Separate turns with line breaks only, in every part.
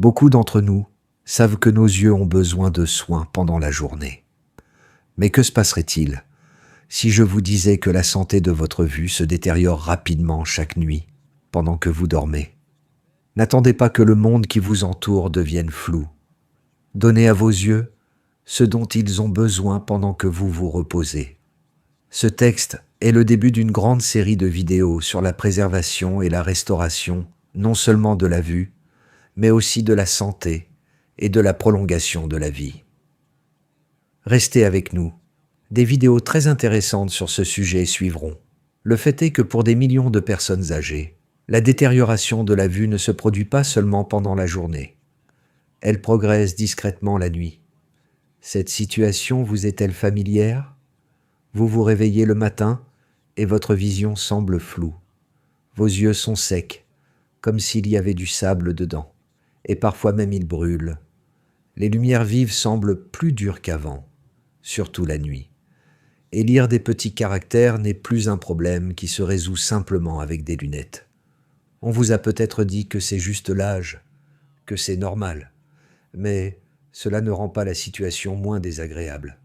Beaucoup d'entre nous savent que nos yeux ont besoin de soins pendant la journée. Mais que se passerait-il si je vous disais que la santé de votre vue se détériore rapidement chaque nuit pendant que vous dormez? N'attendez pas que le monde qui vous entoure devienne flou. Donnez à vos yeux ce dont ils ont besoin pendant que vous vous reposez. Ce texte est le début d'une grande série de vidéos sur la préservation et la restauration non seulement de la vue, mais aussi de la santé et de la prolongation de la vie. Restez avec nous. Des vidéos très intéressantes sur ce sujet suivront. Le fait est que pour des millions de personnes âgées, la détérioration de la vue ne se produit pas seulement pendant la journée. Elle progresse discrètement la nuit. Cette situation vous est-elle familière? Vous vous réveillez le matin et votre vision semble floue. Vos yeux sont secs, comme s'il y avait du sable dedans, et parfois même ils brûlent. Les lumières vives semblent plus dures qu'avant, surtout la nuit. Et lire des petits caractères n'est plus un problème qui se résout simplement avec des lunettes. On vous a peut-être dit que c'est juste l'âge, que c'est normal, mais cela ne rend pas la situation moins désagréable.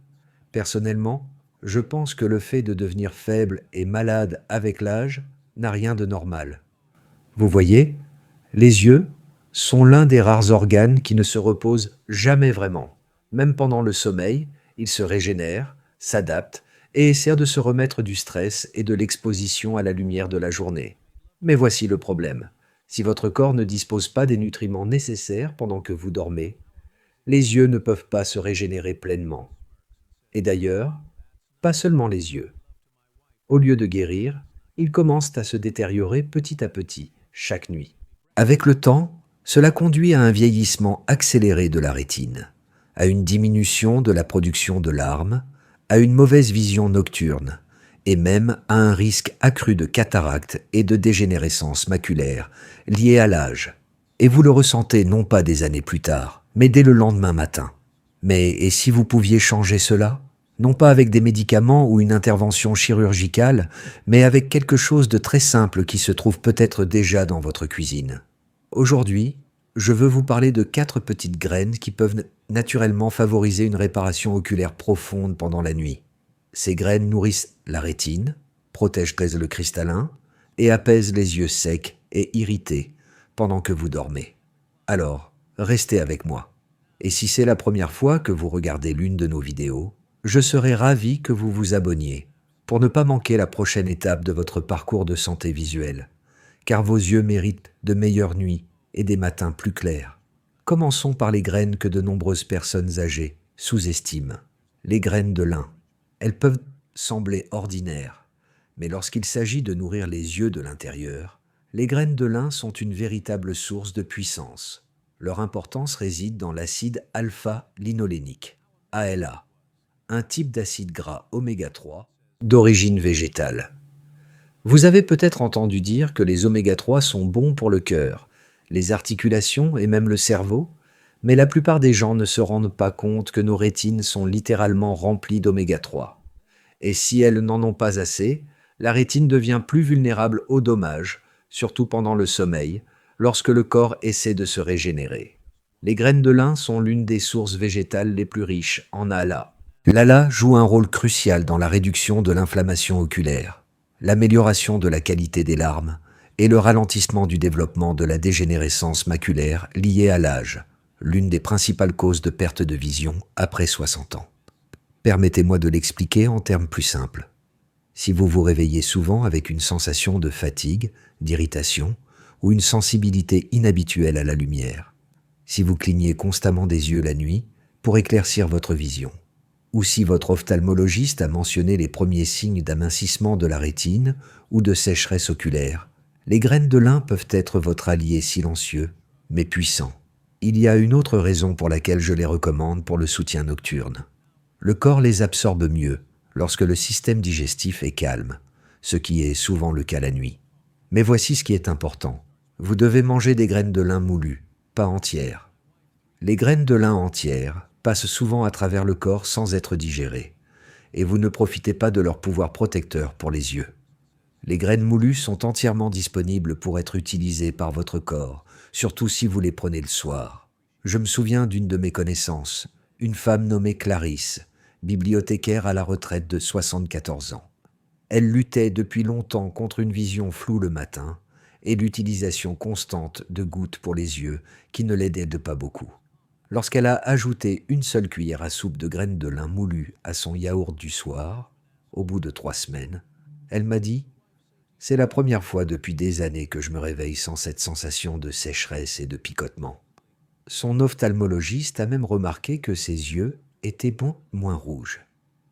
Personnellement, je pense que le fait de devenir faible et malade avec l'âge n'a rien de normal. Vous voyez, les yeux sont l'un des rares organes qui ne se reposent jamais vraiment. Même pendant le sommeil, ils se régénèrent, s'adaptent et essaient de se remettre du stress et de l'exposition à la lumière de la journée. Mais voici le problème. Si votre corps ne dispose pas des nutriments nécessaires pendant que vous dormez, les yeux ne peuvent pas se régénérer pleinement. Et d'ailleurs, pas seulement les yeux. Au lieu de guérir, ils commencent à se détériorer petit à petit, chaque nuit. Avec le temps, cela conduit à un vieillissement accéléré de la rétine, à une diminution de la production de larmes, à une mauvaise vision nocturne, et même à un risque accru de cataracte et de dégénérescence maculaire liée à l'âge. Et vous le ressentez non pas des années plus tard, mais dès le lendemain matin. Mais et si vous pouviez changer cela? Non pas avec des médicaments ou une intervention chirurgicale, mais avec quelque chose de très simple qui se trouve peut-être déjà dans votre cuisine. Aujourd'hui, je veux vous parler de 4 petites graines qui peuvent naturellement favoriser une réparation oculaire profonde pendant la nuit. Ces graines nourrissent la rétine, protègent le cristallin et apaisent les yeux secs et irrités pendant que vous dormez. Alors, restez avec moi. Et si c'est la première fois que vous regardez l'une de nos vidéos, je serai ravi que vous vous abonniez pour ne pas manquer la prochaine étape de votre parcours de santé visuelle, car vos yeux méritent de meilleures nuits et des matins plus clairs. Commençons par les graines que de nombreuses personnes âgées sous-estiment, les graines de lin. Elles peuvent sembler ordinaires, mais lorsqu'il s'agit de nourrir les yeux de l'intérieur, les graines de lin sont une véritable source de puissance. Leur importance réside dans l'acide alpha-linolénique, ALA, un type d'acide gras oméga 3 d'origine végétale. Vous avez peut-être entendu dire que les oméga 3 sont bons pour le cœur, les articulations et même le cerveau, mais la plupart des gens ne se rendent pas compte que nos rétines sont littéralement remplies d'oméga 3. Et si elles n'en ont pas assez, la rétine devient plus vulnérable aux dommages, surtout pendant le sommeil, lorsque le corps essaie de se régénérer. Les graines de lin sont l'une des sources végétales les plus riches en ALA. L'ALA joue un rôle crucial dans la réduction de l'inflammation oculaire, l'amélioration de la qualité des larmes et le ralentissement du développement de la dégénérescence maculaire liée à l'âge, l'une des principales causes de perte de vision après 60 ans. Permettez-moi de l'expliquer en termes plus simples. Si vous vous réveillez souvent avec une sensation de fatigue, d'irritation ou une sensibilité inhabituelle à la lumière, si vous clignez constamment des yeux la nuit pour éclaircir votre vision, ou si votre ophtalmologiste a mentionné les premiers signes d'amincissement de la rétine ou de sécheresse oculaire, les graines de lin peuvent être votre allié silencieux, mais puissant. Il y a une autre raison pour laquelle je les recommande pour le soutien nocturne. Le corps les absorbe mieux lorsque le système digestif est calme, ce qui est souvent le cas la nuit. Mais voici ce qui est important. Vous devez manger des graines de lin moulues, pas entières. Les graines de lin entières passent souvent à travers le corps sans être digérées, et vous ne profitez pas de leur pouvoir protecteur pour les yeux. Les graines moulues sont entièrement disponibles pour être utilisées par votre corps, surtout si vous les prenez le soir. Je me souviens d'une de mes connaissances, une femme nommée Clarisse, bibliothécaire à la retraite de 74 ans. Elle luttait depuis longtemps contre une vision floue le matin et l'utilisation constante de gouttes pour les yeux qui ne l'aidaient de pas beaucoup. Lorsqu'elle a ajouté une seule cuillère à soupe de graines de lin moulues à son yaourt du soir, au bout de 3 semaines, elle m'a dit « C'est la première fois depuis des années que je me réveille sans cette sensation de sécheresse et de picotement. » Son ophtalmologiste a même remarqué que ses yeux étaient moins rouges.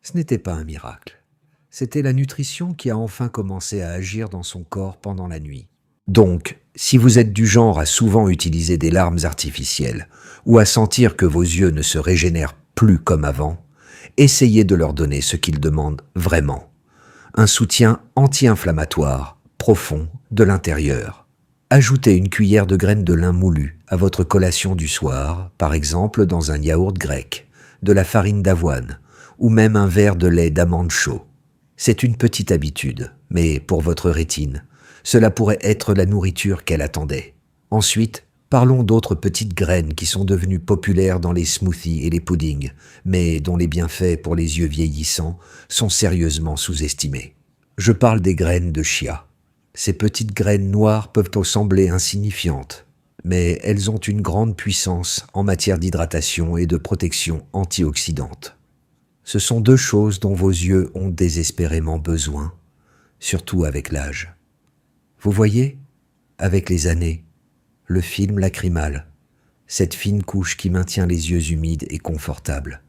Ce n'était pas un miracle. C'était la nutrition qui a enfin commencé à agir dans son corps pendant la nuit. Donc, si vous êtes du genre à souvent utiliser des larmes artificielles ou à sentir que vos yeux ne se régénèrent plus comme avant, essayez de leur donner ce qu'ils demandent vraiment. Un soutien anti-inflammatoire, profond, de l'intérieur. Ajoutez une cuillère de graines de lin moulues à votre collation du soir, par exemple dans un yaourt grec, de la farine d'avoine ou même un verre de lait d'amande chaud. C'est une petite habitude, mais pour votre rétine, cela pourrait être la nourriture qu'elle attendait. Ensuite, parlons d'autres petites graines qui sont devenues populaires dans les smoothies et les puddings, mais dont les bienfaits pour les yeux vieillissants sont sérieusement sous-estimés. Je parle des graines de chia. Ces petites graines noires peuvent sembler insignifiantes, mais elles ont une grande puissance en matière d'hydratation et de protection antioxydante. Ce sont 2 choses dont vos yeux ont désespérément besoin, surtout avec l'âge. Vous voyez, avec les années, le film lacrymal, cette fine couche qui maintient les yeux humides et confortables,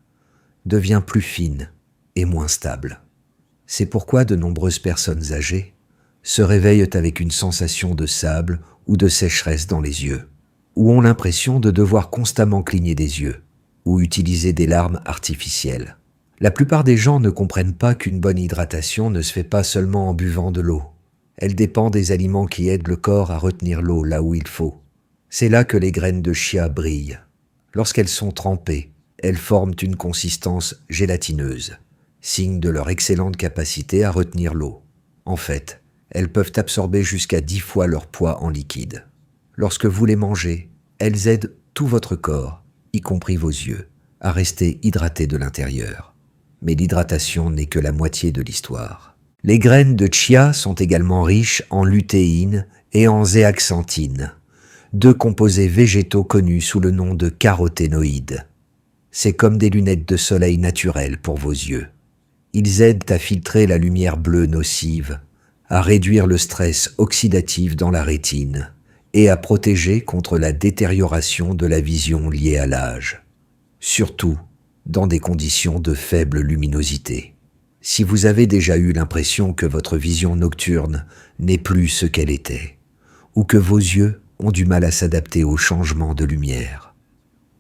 devient plus fine et moins stable. C'est pourquoi de nombreuses personnes âgées se réveillent avec une sensation de sable ou de sécheresse dans les yeux, ou ont l'impression de devoir constamment cligner des yeux, ou utiliser des larmes artificielles. La plupart des gens ne comprennent pas qu'une bonne hydratation ne se fait pas seulement en buvant de l'eau. Elle dépend des aliments qui aident le corps à retenir l'eau là où il faut. C'est là que les graines de chia brillent. Lorsqu'elles sont trempées, elles forment une consistance gélatineuse, signe de leur excellente capacité à retenir l'eau. En fait, elles peuvent absorber jusqu'à 10 fois leur poids en liquide. Lorsque vous les mangez, elles aident tout votre corps, y compris vos yeux, à rester hydratés de l'intérieur. Mais l'hydratation n'est que la moitié de l'histoire. Les graines de chia sont également riches en lutéine et en zéaxanthine, 2 composés végétaux connus sous le nom de caroténoïdes. C'est comme des lunettes de soleil naturelles pour vos yeux. Ils aident à filtrer la lumière bleue nocive, à réduire le stress oxydatif dans la rétine et à protéger contre la détérioration de la vision liée à l'âge. Surtout dans des conditions de faible luminosité. Si vous avez déjà eu l'impression que votre vision nocturne n'est plus ce qu'elle était, ou que vos yeux ont du mal à s'adapter aux changements de lumière.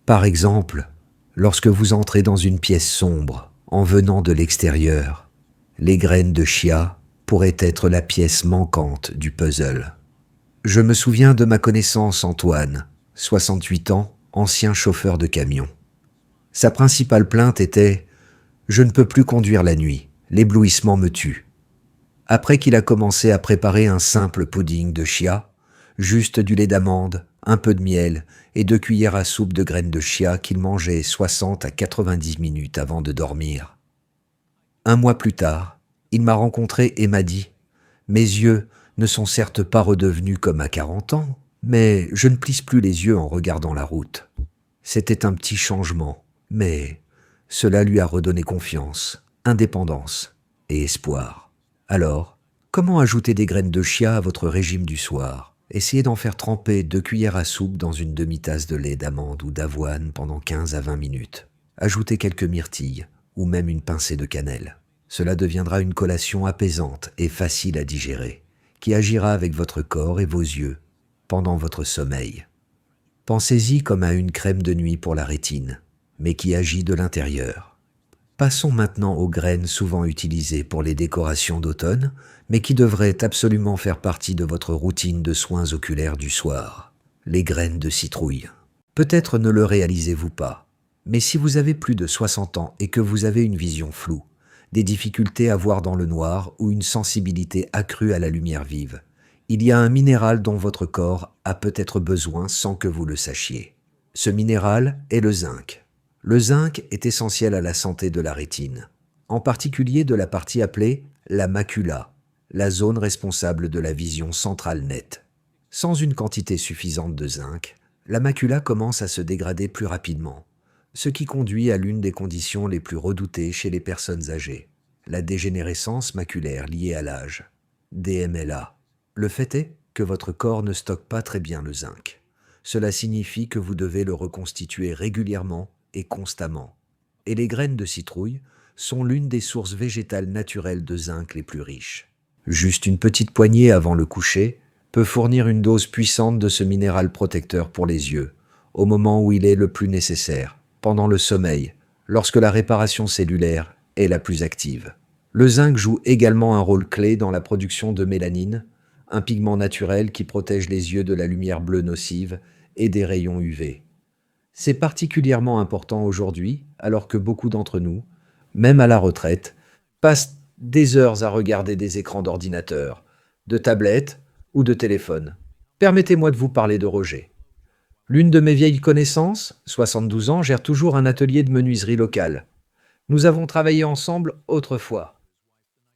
Par exemple, lorsque vous entrez dans une pièce sombre en venant de l'extérieur, les graines de chia pourraient être la pièce manquante du puzzle. Je me souviens de ma connaissance Antoine, 68 ans, ancien chauffeur de camion. Sa principale plainte était « Je ne peux plus conduire la nuit, l'éblouissement me tue ». Après qu'il a commencé à préparer un simple pudding de chia, juste du lait d'amande, un peu de miel et 2 cuillères à soupe de graines de chia qu'il mangeait 60 à 90 minutes avant de dormir. 1 mois plus tard, il m'a rencontré et m'a dit « Mes yeux ne sont certes pas redevenus comme à 40 ans, mais je ne plisse plus les yeux en regardant la route. » C'était un petit changement, mais cela lui a redonné confiance, indépendance et espoir. Alors, comment ajouter des graines de chia à votre régime du soir? Essayez d'en faire tremper 2 cuillères à soupe dans une demi-tasse de lait d'amande ou d'avoine pendant 15 à 20 minutes. Ajoutez quelques myrtilles ou même une pincée de cannelle. Cela deviendra une collation apaisante et facile à digérer, qui agira avec votre corps et vos yeux pendant votre sommeil. Pensez-y comme à une crème de nuit pour la rétine, mais qui agit de l'intérieur. Passons maintenant aux graines souvent utilisées pour les décorations d'automne, mais qui devraient absolument faire partie de votre routine de soins oculaires du soir, les graines de citrouille. Peut-être ne le réalisez-vous pas, mais si vous avez plus de 60 ans et que vous avez une vision floue, des difficultés à voir dans le noir ou une sensibilité accrue à la lumière vive, il y a un minéral dont votre corps a peut-être besoin sans que vous le sachiez. Ce minéral est le zinc. Le zinc est essentiel à la santé de la rétine, en particulier de la partie appelée la macula, la zone responsable de la vision centrale nette. Sans une quantité suffisante de zinc, la macula commence à se dégrader plus rapidement, ce qui conduit à l'une des conditions les plus redoutées chez les personnes âgées, la dégénérescence maculaire liée à l'âge, DMLA. Le fait est que votre corps ne stocke pas très bien le zinc. Cela signifie que vous devez le reconstituer régulièrement et constamment. Et les graines de citrouille sont l'une des sources végétales naturelles de zinc les plus riches. Juste une petite poignée avant le coucher peut fournir une dose puissante de ce minéral protecteur pour les yeux, au moment où il est le plus nécessaire, pendant le sommeil, lorsque la réparation cellulaire est la plus active. Le zinc joue également un rôle clé dans la production de mélanine, un pigment naturel qui protège les yeux de la lumière bleue nocive et des rayons UV. C'est particulièrement important aujourd'hui, alors que beaucoup d'entre nous, même à la retraite, passent des heures à regarder des écrans d'ordinateur, de tablettes ou de téléphone. Permettez-moi de vous parler de Roger. L'une de mes vieilles connaissances, 72 ans, gère toujours un atelier de menuiserie locale. Nous avons travaillé ensemble autrefois.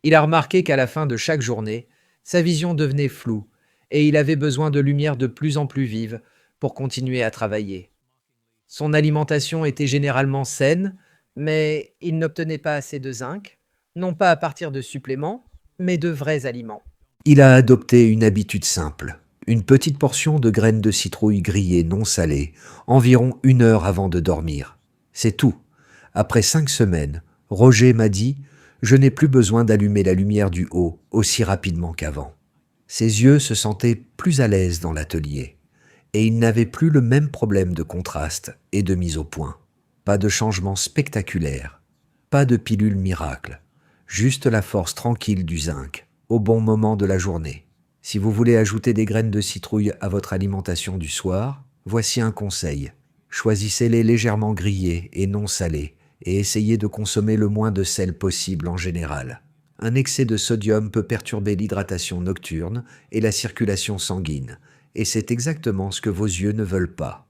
Il a remarqué qu'à la fin de chaque journée, sa vision devenait floue et il avait besoin de lumière de plus en plus vive pour continuer à travailler. Son alimentation était généralement saine, mais il n'obtenait pas assez de zinc, non pas à partir de suppléments, mais de vrais aliments. Il a adopté une habitude simple, une petite portion de graines de citrouille grillées non salées, environ 1 heure avant de dormir. C'est tout. Après 5 semaines, Roger m'a dit « Je n'ai plus besoin d'allumer la lumière du haut aussi rapidement qu'avant ». Ses yeux se sentaient plus à l'aise dans l'atelier, et il n'avait plus le même problème de contraste et de mise au point. Pas de changement spectaculaire, pas de pilule miracle, juste la force tranquille du zinc, au bon moment de la journée. Si vous voulez ajouter des graines de citrouille à votre alimentation du soir, voici un conseil. Choisissez-les légèrement grillées et non salées, et essayez de consommer le moins de sel possible en général. Un excès de sodium peut perturber l'hydratation nocturne et la circulation sanguine, et c'est exactement ce que vos yeux ne veulent pas.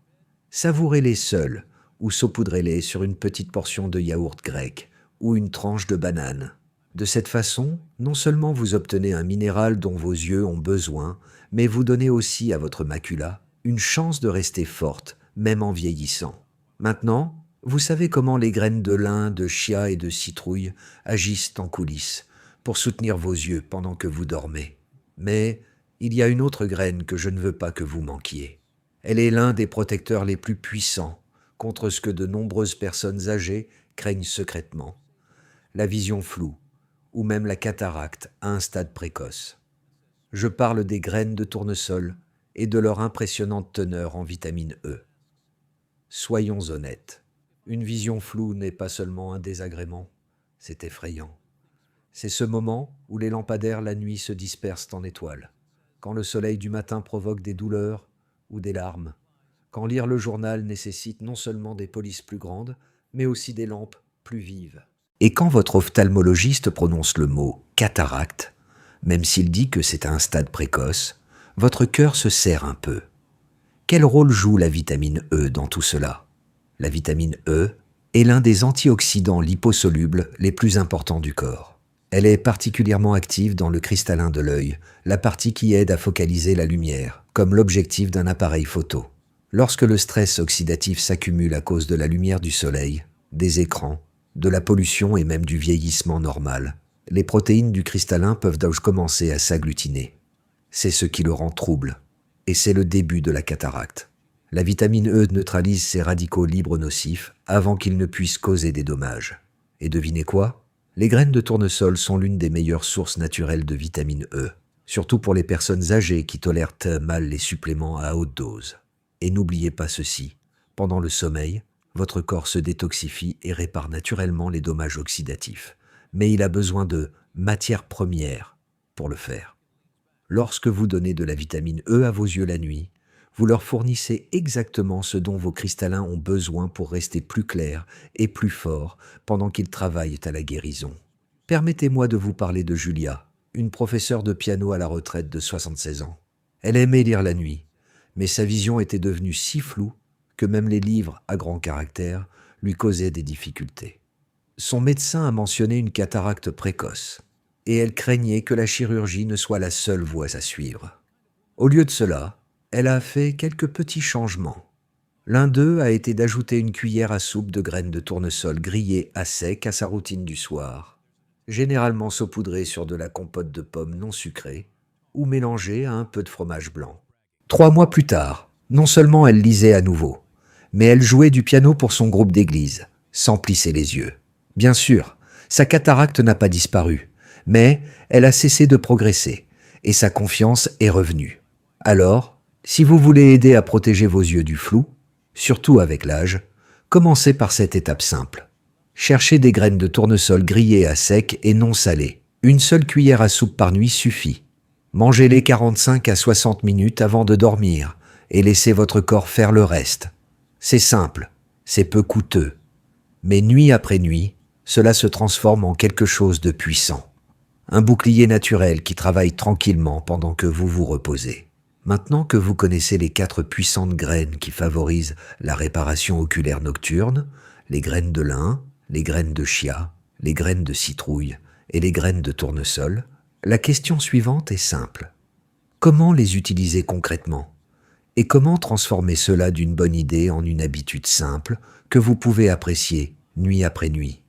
Savourez-les seuls, ou saupoudrez-les sur une petite portion de yaourt grec, ou une tranche de banane. De cette façon, non seulement vous obtenez un minéral dont vos yeux ont besoin, mais vous donnez aussi à votre macula une chance de rester forte, même en vieillissant. Maintenant, vous savez comment les graines de lin, de chia et de citrouille agissent en coulisses pour soutenir vos yeux pendant que vous dormez. Mais il y a une autre graine que je ne veux pas que vous manquiez. Elle est l'un des protecteurs les plus puissants contre ce que de nombreuses personnes âgées craignent secrètement. La vision floue, ou même la cataracte à un stade précoce. Je parle des graines de tournesol et de leur impressionnante teneur en vitamine E. Soyons honnêtes, une vision floue n'est pas seulement un désagrément, c'est effrayant. C'est ce moment où les lampadaires la nuit se dispersent en étoiles, quand le soleil du matin provoque des douleurs ou des larmes, quand lire le journal nécessite non seulement des polices plus grandes, mais aussi des lampes plus vives. Et quand votre ophtalmologiste prononce le mot « cataracte », même s'il dit que c'est à un stade précoce, votre cœur se serre un peu. Quel rôle joue la vitamine E dans tout cela? La vitamine E est l'un des antioxydants liposolubles les plus importants du corps. Elle est particulièrement active dans le cristallin de l'œil, la partie qui aide à focaliser la lumière, comme l'objectif d'un appareil photo. Lorsque le stress oxydatif s'accumule à cause de la lumière du soleil, des écrans, de la pollution et même du vieillissement normal, les protéines du cristallin peuvent donc commencer à s'agglutiner. C'est ce qui le rend trouble, et c'est le début de la cataracte. La vitamine E neutralise ces radicaux libres nocifs avant qu'ils ne puissent causer des dommages. Et devinez quoi? Les graines de tournesol sont l'une des meilleures sources naturelles de vitamine E, surtout pour les personnes âgées qui tolèrent mal les suppléments à haute dose. Et n'oubliez pas ceci, pendant le sommeil, votre corps se détoxifie et répare naturellement les dommages oxydatifs. Mais il a besoin de matières premières pour le faire. Lorsque vous donnez de la vitamine E à vos yeux la nuit, vous leur fournissez exactement ce dont vos cristallins ont besoin pour rester plus clairs et plus forts pendant qu'ils travaillent à la guérison. Permettez-moi de vous parler de Julia, une professeure de piano à la retraite de 76 ans. Elle aimait lire la nuit, mais sa vision était devenue si floue que même les livres à grand caractère lui causaient des difficultés. Son médecin a mentionné une cataracte précoce, et elle craignait que la chirurgie ne soit la seule voie à suivre. Au lieu de cela, elle a fait quelques petits changements. L'un d'eux a été d'ajouter une cuillère à soupe de graines de tournesol grillées à sec à sa routine du soir, généralement saupoudrée sur de la compote de pommes non sucrée ou mélangée à un peu de fromage blanc. 3 mois plus tard, non seulement elle lisait à nouveau, mais elle jouait du piano pour son groupe d'église, sans plisser les yeux. Bien sûr, sa cataracte n'a pas disparu, mais elle a cessé de progresser et sa confiance est revenue. Alors, si vous voulez aider à protéger vos yeux du flou, surtout avec l'âge, commencez par cette étape simple. Cherchez des graines de tournesol grillées à sec et non salées. Une seule cuillère à soupe par nuit suffit. Mangez-les 45 à 60 minutes avant de dormir et laissez votre corps faire le reste. C'est simple, c'est peu coûteux. Mais nuit après nuit, cela se transforme en quelque chose de puissant. Un bouclier naturel qui travaille tranquillement pendant que vous vous reposez. Maintenant que vous connaissez les 4 puissantes graines qui favorisent la réparation oculaire nocturne, les graines de lin, les graines de chia, les graines de citrouille et les graines de tournesol, la question suivante est simple. Comment les utiliser concrètement? Et comment transformer cela d'une bonne idée en une habitude simple que vous pouvez apprécier nuit après nuit?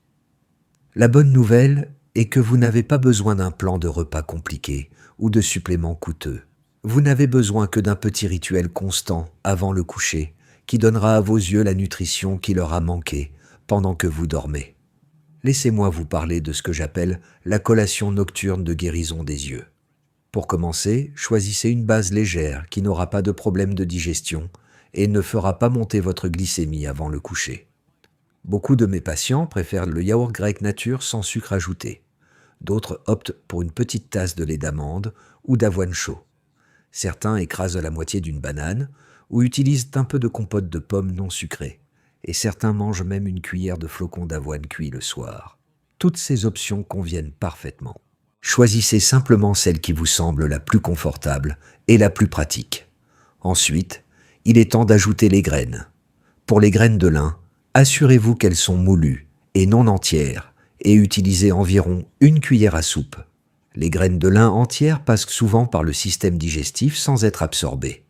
La bonne nouvelle est que vous n'avez pas besoin d'un plan de repas compliqué ou de suppléments coûteux. Vous n'avez besoin que d'un petit rituel constant avant le coucher qui donnera à vos yeux la nutrition qui leur a manqué pendant que vous dormez. Laissez-moi vous parler de ce que j'appelle la collation nocturne de guérison des yeux. Pour commencer, choisissez une base légère qui n'aura pas de problème de digestion et ne fera pas monter votre glycémie avant le coucher. Beaucoup de mes patients préfèrent le yaourt grec nature sans sucre ajouté. D'autres optent pour une petite tasse de lait d'amande ou d'avoine chaud. Certains écrasent la moitié d'une banane ou utilisent un peu de compote de pommes non sucrée. Et certains mangent même une cuillère de flocons d'avoine cuits le soir. Toutes ces options conviennent parfaitement. Choisissez simplement celle qui vous semble la plus confortable et la plus pratique. Ensuite, il est temps d'ajouter les graines. Pour les graines de lin, assurez-vous qu'elles sont moulues et non entières et utilisez environ 1 cuillère à soupe. Les graines de lin entières passent souvent par le système digestif sans être absorbées.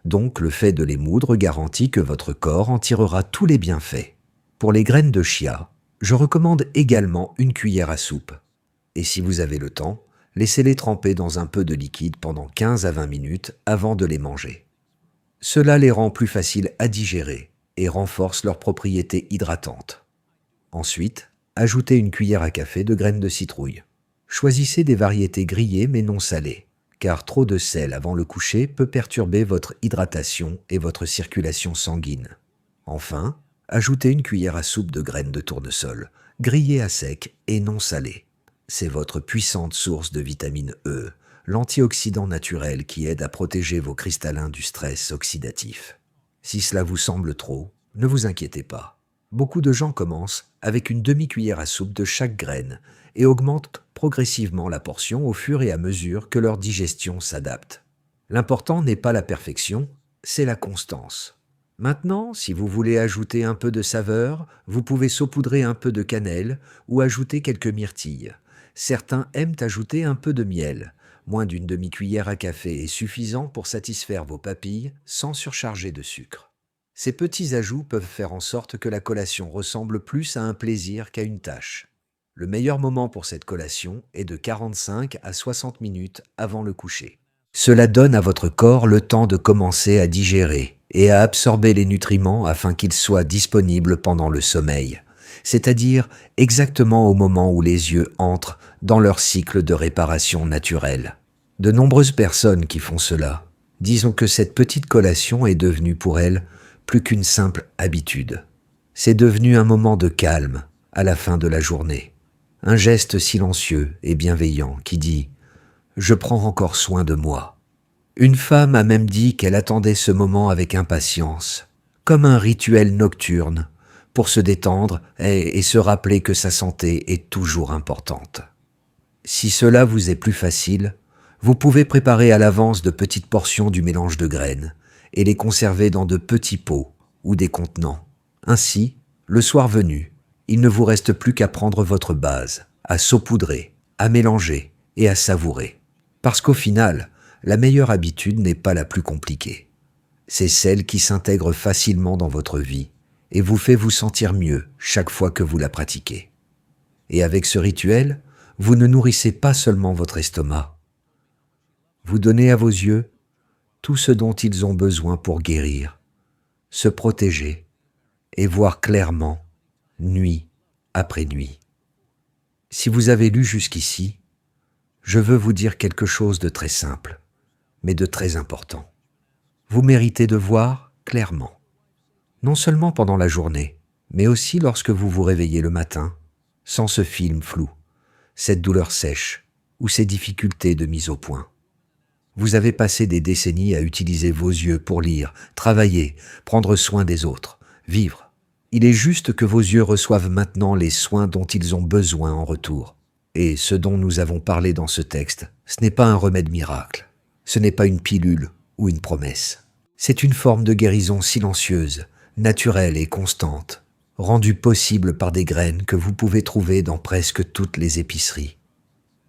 Donc le fait de les moudre garantit que votre corps en tirera tous les bienfaits. Pour les graines de chia, je recommande également 1 cuillère à soupe. Et si vous avez le temps, laissez-les tremper dans un peu de liquide pendant 15 à 20 minutes avant de les manger. Cela les rend plus faciles à digérer et renforce leurs propriétés hydratantes. Ensuite, ajoutez 1 cuillère à café de graines de citrouille. Choisissez des variétés grillées mais non salées, car trop de sel avant le coucher peut perturber votre hydratation et votre circulation sanguine. Enfin, ajoutez 1 cuillère à soupe de graines de tournesol, grillées à sec et non salées. C'est votre puissante source de vitamine E, l'antioxydant naturel qui aide à protéger vos cristallins du stress oxydatif. Si cela vous semble trop, ne vous inquiétez pas. Beaucoup de gens commencent avec une demi-cuillère à soupe de chaque graine et augmentent progressivement la portion au fur et à mesure que leur digestion s'adapte. L'important n'est pas la perfection, c'est la constance. Maintenant, si vous voulez ajouter un peu de saveur, vous pouvez saupoudrer un peu de cannelle ou ajouter quelques myrtilles. Certains aiment ajouter un peu de miel. Moins d'une demi-cuillère à café est suffisant pour satisfaire vos papilles sans surcharger de sucre. Ces petits ajouts peuvent faire en sorte que la collation ressemble plus à un plaisir qu'à une tâche. Le meilleur moment pour cette collation est de 45 à 60 minutes avant le coucher. Cela donne à votre corps le temps de commencer à digérer et à absorber les nutriments afin qu'ils soient disponibles pendant le sommeil, c'est-à-dire exactement au moment où les yeux entrent dans leur cycle de réparation naturelle. De nombreuses personnes qui font cela, disons que cette petite collation est devenue pour elles plus qu'une simple habitude. C'est devenu un moment de calme à la fin de la journée. Un geste silencieux et bienveillant qui dit « Je prends encore soin de moi ». Une femme a même dit qu'elle attendait ce moment avec impatience, comme un rituel nocturne, pour se détendre et se rappeler que sa santé est toujours importante. Si cela vous est plus facile, vous pouvez préparer à l'avance de petites portions du mélange de graines et les conserver dans de petits pots ou des contenants. Ainsi, le soir venu, il ne vous reste plus qu'à prendre votre base, à saupoudrer, à mélanger et à savourer. Parce qu'au final, la meilleure habitude n'est pas la plus compliquée. C'est celle qui s'intègre facilement dans votre vie et vous fait vous sentir mieux chaque fois que vous la pratiquez. Et avec ce rituel, vous ne nourrissez pas seulement votre estomac. Vous donnez à vos yeux tout ce dont ils ont besoin pour guérir, se protéger et voir clairement, nuit après nuit. Si vous avez lu jusqu'ici, je veux vous dire quelque chose de très simple, mais de très important. Vous méritez de voir clairement, non seulement pendant la journée, mais aussi lorsque vous vous réveillez le matin, sans ce film flou, cette douleur sèche ou ces difficultés de mise au point. Vous avez passé des décennies à utiliser vos yeux pour lire, travailler, prendre soin des autres, vivre. Il est juste que vos yeux reçoivent maintenant les soins dont ils ont besoin en retour. Et ce dont nous avons parlé dans ce texte, ce n'est pas un remède miracle. Ce n'est pas une pilule ou une promesse. C'est une forme de guérison silencieuse, naturelle et constante, rendue possible par des graines que vous pouvez trouver dans presque toutes les épiceries.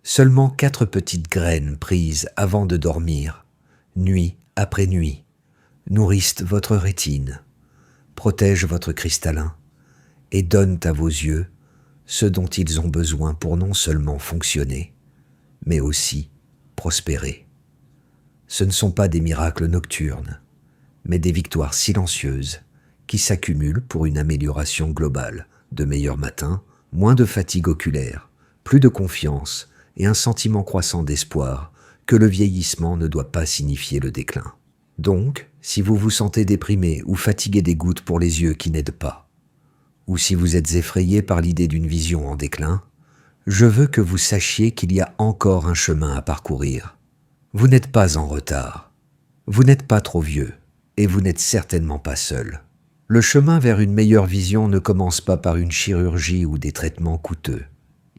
Seulement 4 petites graines prises avant de dormir, nuit après nuit, nourrissent votre rétine, protègent votre cristallin et donnent à vos yeux ce dont ils ont besoin pour non seulement fonctionner, mais aussi prospérer. Ce ne sont pas des miracles nocturnes, mais des victoires silencieuses qui s'accumulent pour une amélioration globale, de meilleurs matins, moins de fatigue oculaire, plus de confiance et un sentiment croissant d'espoir que le vieillissement ne doit pas signifier le déclin. Donc, si vous vous sentez déprimé ou fatigué des gouttes pour les yeux qui n'aident pas, ou si vous êtes effrayé par l'idée d'une vision en déclin, je veux que vous sachiez qu'il y a encore un chemin à parcourir. Vous n'êtes pas en retard, vous n'êtes pas trop vieux, et vous n'êtes certainement pas seul. Le chemin vers une meilleure vision ne commence pas par une chirurgie ou des traitements coûteux.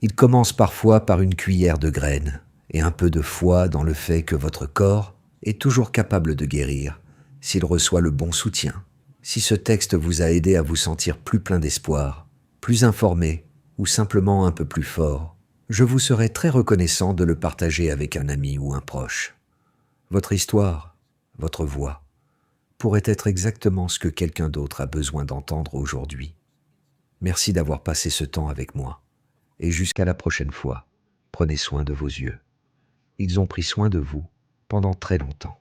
Il commence parfois par une cuillère de graines et un peu de foi dans le fait que votre corps est toujours capable de guérir s'il reçoit le bon soutien. Si ce texte vous a aidé à vous sentir plus plein d'espoir, plus informé ou simplement un peu plus fort, je vous serai très reconnaissant de le partager avec un ami ou un proche. Votre histoire, votre voix, pourrait être exactement ce que quelqu'un d'autre a besoin d'entendre aujourd'hui. Merci d'avoir passé ce temps avec moi. Et jusqu'à la prochaine fois, prenez soin de vos yeux. Ils ont pris soin de vous pendant très longtemps.